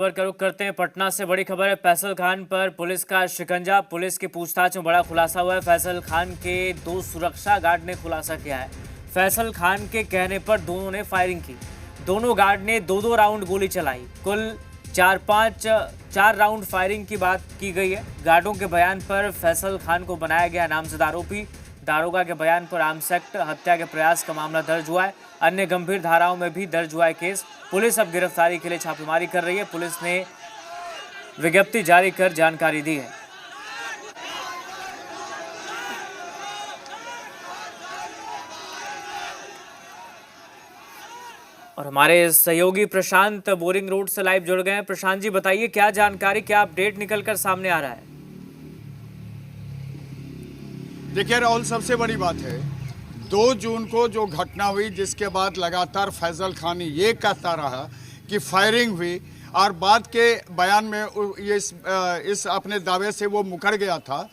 खबर का रुख करते हैं। पटना से बड़ी खबर है। फैसल खान पर पुलिस का शिकंजा। पुलिस की पूछताछ में बड़ा खुलासा हुआ है। फैसल खान के 2 सुरक्षा गार्ड ने खुलासा किया है। फैसल खान के कहने पर दोनों ने फायरिंग की। दोनों गार्ड ने 2-2 राउंड गोली चलाई। कुल 4 राउंड फायरिंग की बात की गई है। गार्डों के बयान पर फैसल खान को बनाया गया नामजद आरोपी। दारोगा के बयान पर आर्म्स एक्ट, हत्या के प्रयास का मामला दर्ज हुआ है। अन्य गंभीर धाराओं में भी दर्ज हुआ है केस। पुलिस अब गिरफ्तारी के लिए छापेमारी कर रही है। पुलिस ने विज्ञप्ति जारी कर जानकारी दी है। और हमारे सहयोगी प्रशांत बोरिंग रोड से लाइव जुड़ गए हैं। प्रशांत जी, बताइए क्या जानकारी, क्या अपडेट निकलकर सामने आ रहा है? देखिए राहुल, सबसे बड़ी बात है 2 जून को जो घटना हुई, जिसके बाद लगातार फैसल खान ये कहता रहा कि फायरिंग हुई और बाद के बयान में ये इस अपने दावे से वो मुकर गया था।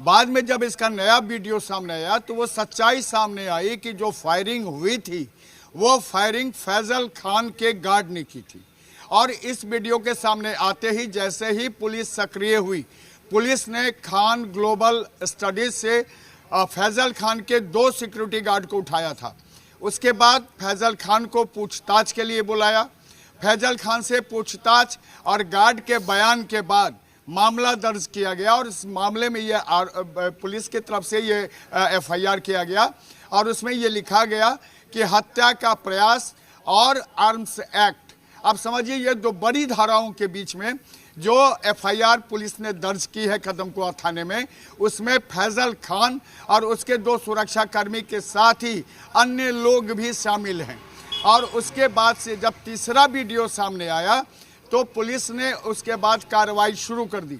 बाद में जब इसका नया वीडियो सामने आया तो वो सच्चाई सामने आई कि जो फायरिंग हुई थी वो फायरिंग फैसल खान के गार्ड ने की थी। और इस वीडियो के सामने आते ही जैसे ही पुलिस सक्रिय हुई, पुलिस ने खान ग्लोबल स्टडीज से फैसल खान के 2 सिक्योरिटी गार्ड को उठाया था। उसके बाद फैसल खान को पूछताछ के लिए बुलाया। फैसल खान से पूछताछ और गार्ड के बयान के बाद मामला दर्ज किया गया और इस मामले में ये पुलिस की तरफ से ये FIR किया गया और उसमें ये लिखा गया कि हत्या का प्रयास और आर्म्स एक्ट। अब समझिए ये 2 बड़ी धाराओं के बीच में जो FIR पुलिस ने दर्ज की है कदमकुआं थाने में, उसमें फैसल खान और उसके 2 सुरक्षाकर्मी के साथ ही अन्य लोग भी शामिल हैं। और उसके बाद से जब तीसरा वीडियो सामने आया तो पुलिस ने उसके बाद कार्रवाई शुरू कर दी।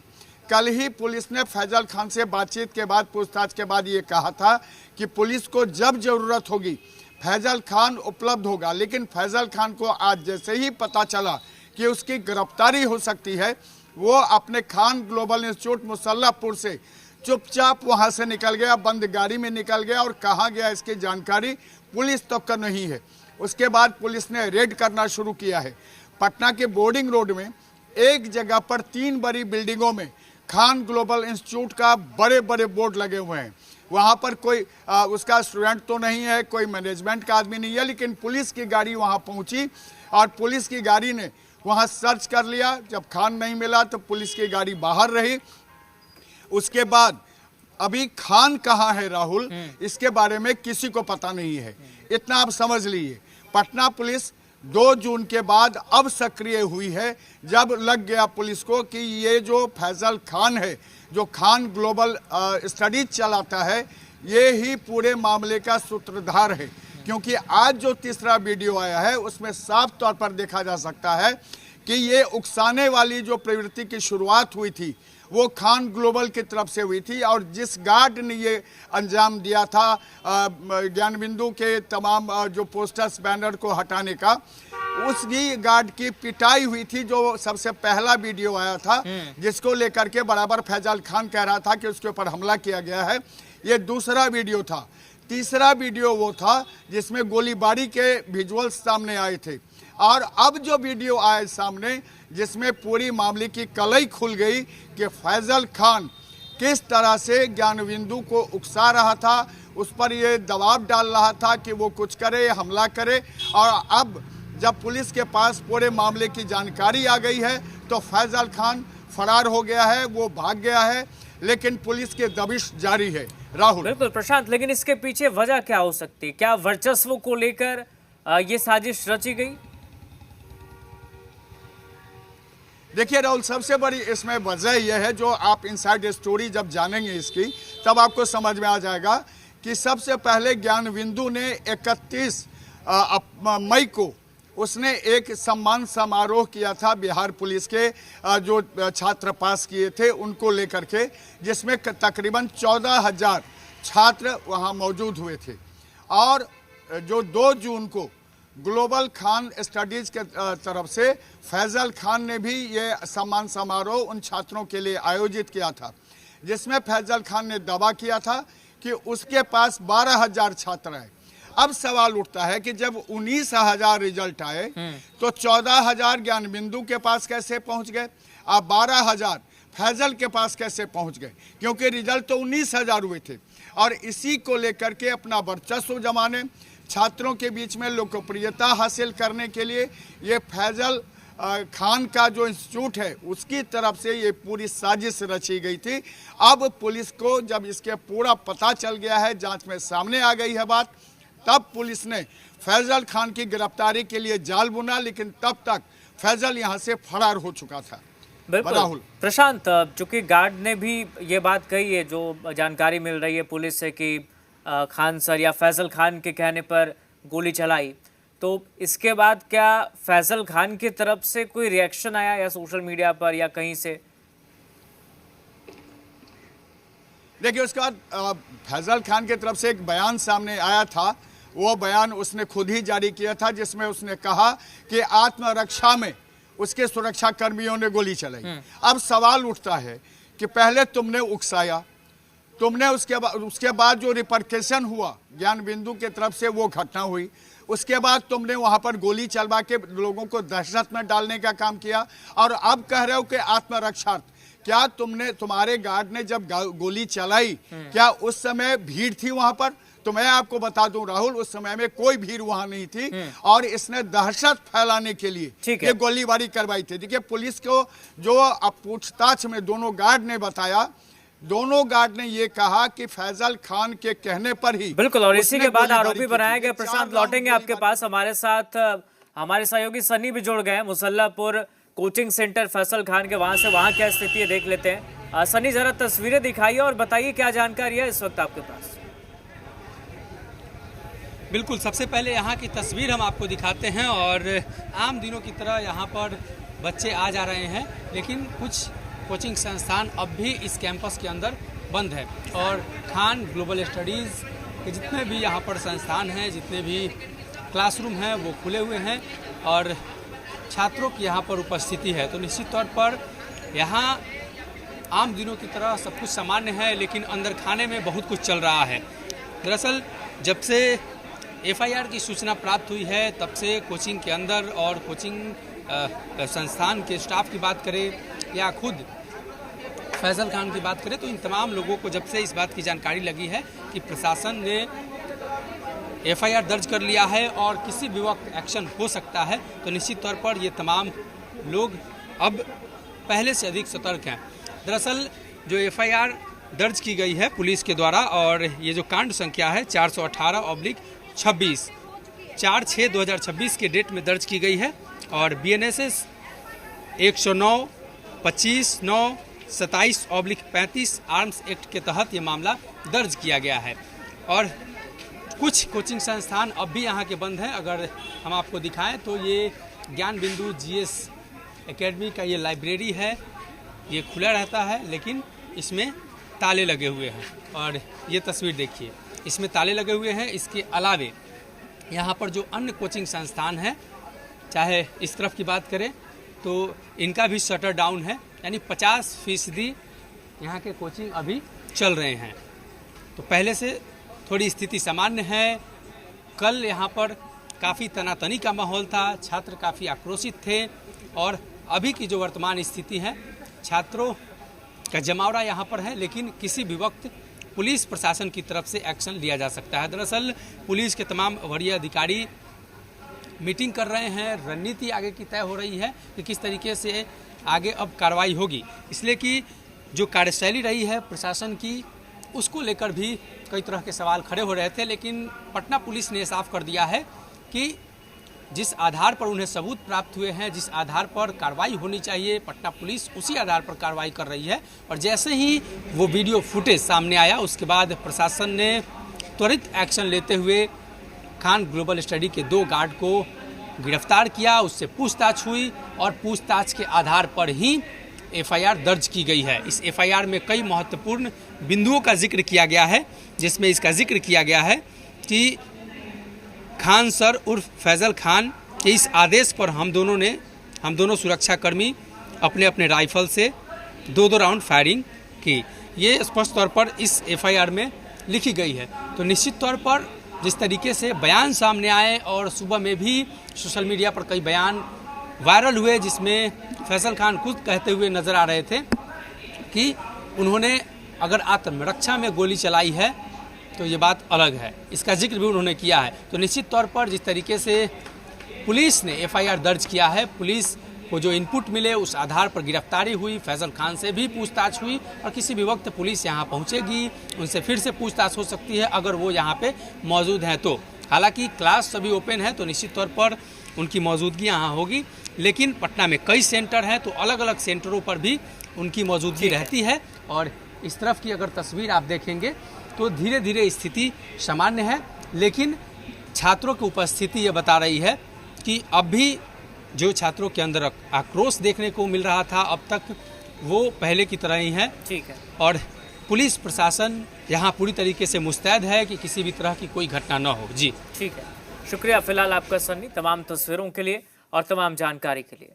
कल ही पुलिस ने फैसल खान से बातचीत के बाद, पूछताछ के बाद ये कहा था कि पुलिस को जब ज़रूरत होगी फैसल खान उपलब्ध होगा। लेकिन फैसल खान को आज जैसे ही पता चला कि उसकी गिरफ्तारी हो सकती है, वो अपने खान ग्लोबल इंस्टीट्यूट मुसल्लापुर से चुपचाप वहां से निकल गया, बंद गाड़ी में निकल गया और कहाँ गया इसकी जानकारी पुलिस तक का नहीं है। उसके बाद पुलिस ने रेड करना शुरू किया है। पटना के बोर्डिंग रोड में एक जगह पर 3 बड़ी बिल्डिंगों में खान ग्लोबल इंस्टीट्यूट का बड़े बड़े बोर्ड लगे हुए हैं। वहाँ पर कोई उसका स्टूडेंट तो नहीं है, कोई मैनेजमेंट का आदमी नहीं है, लेकिन पुलिस की गाड़ी वहाँ पहुँची और पुलिस की गाड़ी ने वहाँ सर्च कर लिया। जब खान नहीं मिला तो पुलिस की गाड़ी बाहर रही। उसके बाद अभी खान कहाँ है राहुल, इसके बारे में किसी को पता नहीं है। इतना आप समझ लीजिए, पटना पुलिस 2 जून के बाद अब सक्रिय हुई है, जब लग गया पुलिस को कि ये जो फैसल खान है, जो खान ग्लोबल स्टडीज चलाता है, ये ही पूरे मामले का सूत्रधार है। क्योंकि आज जो तीसरा वीडियो आया है उसमें साफ तौर पर देखा जा सकता है कि ये उकसाने वाली जो प्रवृत्ति की शुरुआत हुई थी वो खान ग्लोबल की तरफ से हुई थी। और जिस गार्ड ने ये अंजाम दिया था ज्ञान बिंदु के तमाम जो पोस्टर्स बैनर को हटाने का, उसी गार्ड की पिटाई हुई थी। जो सबसे पहला वीडियो आया था जिसको लेकर के बराबर फैसल खान कह रहा था कि उसके ऊपर हमला किया गया है, ये दूसरा वीडियो था। तीसरा वीडियो वो था जिसमें गोलीबारी के विजुअल्स सामने आए थे। और अब जो वीडियो आए सामने जिसमें पूरी मामले की कलई खुल गई कि फैसल खान किस तरह से ज्ञान बिंदु को उकसा रहा था, उस पर ये दबाव डाल रहा था कि वो कुछ करे, हमला करे। और अब जब पुलिस के पास पूरे मामले की जानकारी आ गई है तो फैसल खान फरार हो गया है, वो भाग गया है, लेकिन पुलिस की दबिश जारी है। राहुल। बिल्कुल प्रशांत, लेकिन इसके पीछे वजह क्या हो सकती है? क्या वर्चस्व को लेकर ये साजिश रची गई? देखिए राहुल, सबसे बड़ी इसमें वजह यह है, जो आप इनसाइड स्टोरी जब जानेंगे इसकी तब आपको समझ में आ जाएगा कि सबसे पहले ज्ञान बिंदु ने 31 मई को उसने एक सम्मान समारोह किया था बिहार पुलिस के जो छात्र पास किए थे उनको लेकर के, जिसमें तकरीबन 14,000 छात्र वहां मौजूद हुए थे। और जो 2 जून को ग्लोबल खान स्टडीज के तरफ से फैसल खान ने भी ये सम्मान समारोह उन छात्रों के लिए आयोजित किया था, जिसमें फैसल खान ने दावा किया था कि उसके पास 12,000 छात्र हैं अब सवाल उठता है कि जब 19,000 रिजल्ट आए तो 14,000 ज्ञान बिंदु के पास कैसे पहुंच गए, अब 12,000 फैजल के पास कैसे पहुंच गए, क्योंकि रिजल्ट तो 19,000 हुए थे। और इसी को लेकर के अपना वर्चस्व जमाने, छात्रों के बीच में लोकप्रियता हासिल करने के लिए ये फैजल खान का जो इंस्टीट्यूट है उसकी तरफ से ये पूरी साजिश रची गई थी। अब पुलिस को जब इसके पूरा पता चल गया है, जांच में सामने आ गई है बात, तब पुलिस ने फैजल खान की गिरफ्तारी के लिए जाल बुना, लेकिन तब तक फैजल यहाँ से फरार हो चुका था। बिल्कुल प्रशांत, चूंकि गार्ड ने भी ये बात कही है, जो जानकारी मिल रही है पुलिस से कि खान सर या फैजल खान के कहने पर गोली चलाई, तो इसके बाद क्या फैजल खान की तरफ से कोई रिएक्शन आया या सोशल मीडिया पर या कहीं से? देखिए, उसके बाद फैजल खान की तरफ से एक बयान सामने आया था। वो बयान उसने खुद ही जारी किया था, जिसमें उसने कहा कि आत्मरक्षा में उसके सुरक्षा कर्मियों ने गोली चलाई। अब सवाल उठता है कि पहले तुमने उकसाया, तुमने उसके बाद जो रिपरकेशन हुआ ज्ञान बिंदु की तरफ से वो घटना हुई, उसके बाद तुमने वहां पर गोली चलवा के लोगों को दहशत में डालने का काम किया, और अब कह रहे हो कि आत्मरक्षार्थ। क्या तुम्हारे गार्ड ने जब गोली चलाई, क्या उस समय भीड़ थी वहां पर? तो मैं आपको बता दूं राहुल, उस समय में कोई भीड़ वहां नहीं थी, और इसने दहशत फैलाने के लिए ये गोलीबारी करवाई थी। देखिए, पुलिस को जो अब पूछताछ में दोनों गार्ड ने बताया, दोनों गार्ड ने ये कहा कि फैजल खान के कहने पर ही। बिल्कुल, और इसी के बाद आरोपी बनाया गया। प्रशांत, लौटेंगे आपके पास। हमारे साथ हमारे सहयोगी सन्नी भी जुड़ गए, मुसल्लापुर कोचिंग सेंटर फैजल खान के, वहां क्या स्थिति है देख लेते हैं। सन्नी, जरा तस्वीरें दिखाइए और बताइए क्या जानकारी है इस वक्त आपके पास। बिल्कुल, सबसे पहले यहाँ की तस्वीर हम आपको दिखाते हैं, और आम दिनों की तरह यहाँ पर बच्चे आ जा रहे हैं, लेकिन कुछ कोचिंग संस्थान अब भी इस कैंपस के अंदर बंद है, और खान ग्लोबल स्टडीज़ के जितने भी यहाँ पर संस्थान हैं, जितने भी क्लासरूम हैं, वो खुले हुए हैं, और छात्रों की यहाँ पर उपस्थिति है। तो निश्चित तौर पर यहाँ आम दिनों की तरह सब कुछ सामान्य है, लेकिन अंदर खाने में बहुत कुछ चल रहा है। दरअसल जब से एफआईआर की सूचना प्राप्त हुई है, तब से कोचिंग के अंदर और कोचिंग संस्थान के स्टाफ की बात करें या खुद फैजल खान की बात करें, तो इन तमाम लोगों को जब से इस बात की जानकारी लगी है कि प्रशासन ने एफआईआर दर्ज कर लिया है और किसी भी वक्त एक्शन हो सकता है, तो निश्चित तौर पर ये तमाम लोग अब पहले से अधिक सतर्क हैं। दरअसल जो एफआईआर दर्ज की गई है पुलिस के द्वारा, और ये जो कांड संख्या है 418/26 4/6/2026 के डेट में दर्ज की गई है, और BNSS 109/25/9/27/35 आर्म्स एक्ट के तहत ये मामला दर्ज किया गया है। और कुछ कोचिंग संस्थान अब भी यहाँ के बंद हैं। अगर हम आपको दिखाएं तो ये ज्ञान बिंदु GS एकेडमी का ये लाइब्रेरी है, ये खुला रहता है, लेकिन इसमें ताले लगे हुए हैं, और ये तस्वीर देखिए, इसमें ताले लगे हुए हैं। इसके अलावे यहाँ पर जो अन्य कोचिंग संस्थान हैं, चाहे इस तरफ की बात करें तो इनका भी शटर डाउन है, यानी 50% यहाँ के कोचिंग अभी चल रहे हैं। तो पहले से थोड़ी स्थिति सामान्य है। कल यहाँ पर काफ़ी तनातनी का माहौल था, छात्र काफ़ी आक्रोशित थे, और अभी की जो वर्तमान स्थिति है, छात्रों का जमावड़ा यहाँ पर है, लेकिन किसी भी वक्त पुलिस प्रशासन की तरफ से एक्शन लिया जा सकता है। दरअसल पुलिस के तमाम वरीय अधिकारी मीटिंग कर रहे हैं, रणनीति आगे की तय हो रही है कि किस तरीके से आगे अब कार्रवाई होगी, इसलिए कि जो कार्यशैली रही है प्रशासन की, उसको लेकर भी कई तरह के सवाल खड़े हो रहे थे। लेकिन पटना पुलिस ने साफ कर दिया है कि जिस आधार पर उन्हें सबूत प्राप्त हुए हैं, जिस आधार पर कार्रवाई होनी चाहिए, पटना पुलिस उसी आधार पर कार्रवाई कर रही है। और जैसे ही वो वीडियो फुटेज सामने आया, उसके बाद प्रशासन ने त्वरित एक्शन लेते हुए खान ग्लोबल स्टडी के 2 गार्ड को गिरफ्तार किया, उससे पूछताछ हुई, और पूछताछ के आधार पर ही एफआईआर दर्ज की गई है। इस एफआईआर में कई महत्वपूर्ण बिंदुओं का जिक्र किया गया है, जिसमें इसका जिक्र किया गया है कि खान सर उर्फ फैजल खान के इस आदेश पर हम दोनों सुरक्षाकर्मी अपने अपने राइफल से 2-2 राउंड फायरिंग की। ये स्पष्ट तौर पर इस एफआईआर में लिखी गई है। तो निश्चित तौर पर जिस तरीके से बयान सामने आए और सुबह में भी सोशल मीडिया पर कई बयान वायरल हुए, जिसमें फैसल खान खुद कहते हुए नजर आ रहे थे कि उन्होंने अगर आत्मरक्षा में गोली चलाई है तो ये बात अलग है, इसका जिक्र भी उन्होंने किया है। तो निश्चित तौर पर जिस तरीके से पुलिस ने एफआईआर दर्ज किया है, पुलिस को जो इनपुट मिले उस आधार पर गिरफ्तारी हुई, फैसल खान से भी पूछताछ हुई और किसी भी वक्त पुलिस यहाँ पहुँचेगी, उनसे फिर से पूछताछ हो सकती है अगर वो यहाँ पे मौजूद हैं तो। हालांकि क्लास सभी ओपन है तो निश्चित तौर पर उनकी मौजूदगी यहाँ होगी, लेकिन पटना में कई सेंटर हैं तो अलग अलग सेंटरों पर भी उनकी मौजूदगी रहती है। और इस तरफ की अगर तस्वीर आप देखेंगे तो धीरे धीरे स्थिति सामान्य है, लेकिन छात्रों की उपस्थिति ये बता रही है कि अब भी जो छात्रों के अंदर आक्रोश देखने को मिल रहा था अब तक वो पहले की तरह ही है। ठीक है। और पुलिस प्रशासन यहाँ पूरी तरीके से मुस्तैद है कि किसी भी तरह की कोई घटना न हो। जी ठीक है, शुक्रिया फिलहाल आपका सन्नी, तमाम तस्वीरों के लिए और तमाम जानकारी के लिए।